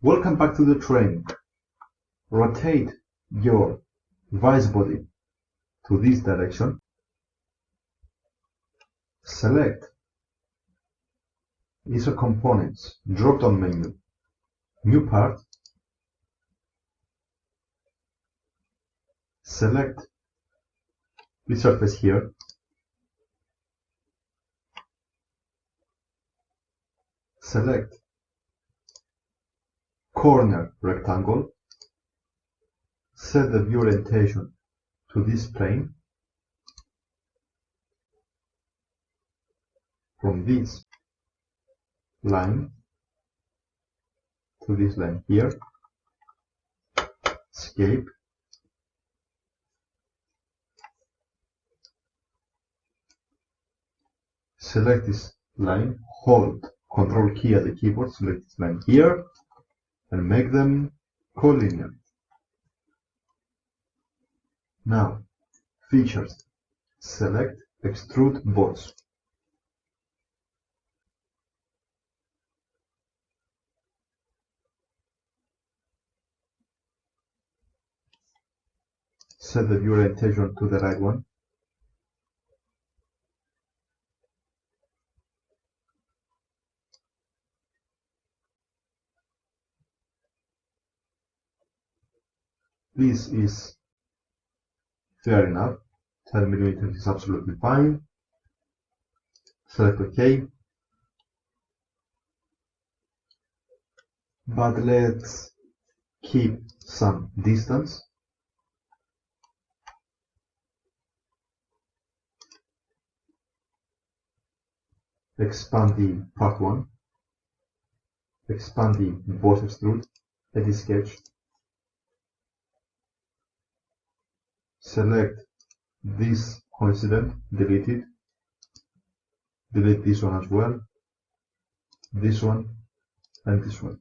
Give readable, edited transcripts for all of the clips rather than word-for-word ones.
Welcome back to the training. Rotate your vice body to this direction. Select ISO Components drop-down menu, New Part. Select this surface here. Select corner rectangle. Set the view orientation to this plane. From this line to this line here. Escape. Select this line, hold Control key at the keyboard, select this line here, and make them collinear. Now, features. Select Extruded Boss. Set the view orientation to the right one. This is fair enough. 10 mm is absolutely fine. Select OK. But let's keep some distance. Expand the Part.1. Expand the Boss Extrude. Edit Sketch. Select this coincident, delete it. Delete this one as well. This one and this one.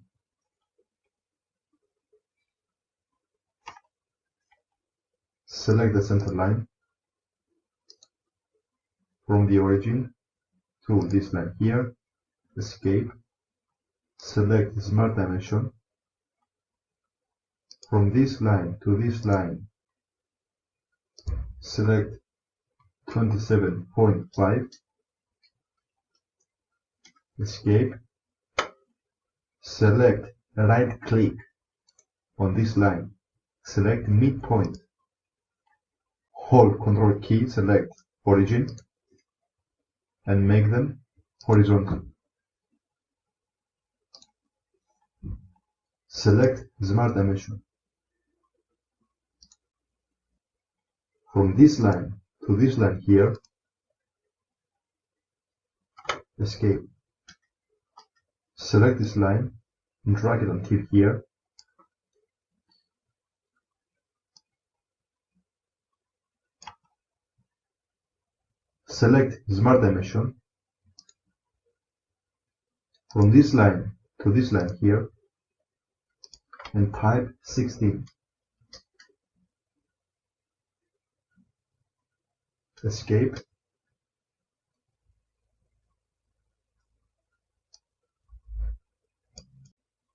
Select the center line from the origin to this line here. Escape. Select Smart Dimension. From this line to this line, select 27.5. Escape. Select right click on this line. Select midpoint. Hold Control key, select origin, and make them horizontal. Select Smart Dimension. From this line to this line here, escape. Select this line and drag it until here. Select Smart Dimension. From this line to this line here, and type 16. Escape.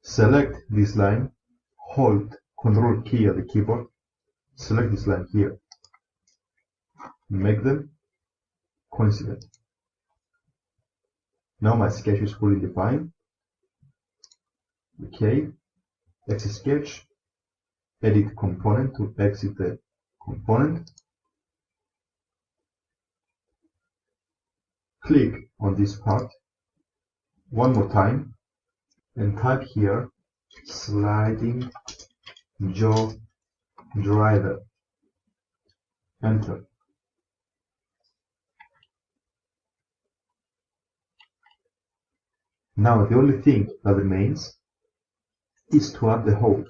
Select this line, hold Control key at the keyboard, select this line here, make them coincident. Now my sketch is fully defined. Okay, exit sketch, edit component to exit the component. Click on this part one more time and type here sliding jaw driver. Enter. Now the only thing that remains is to add the holes.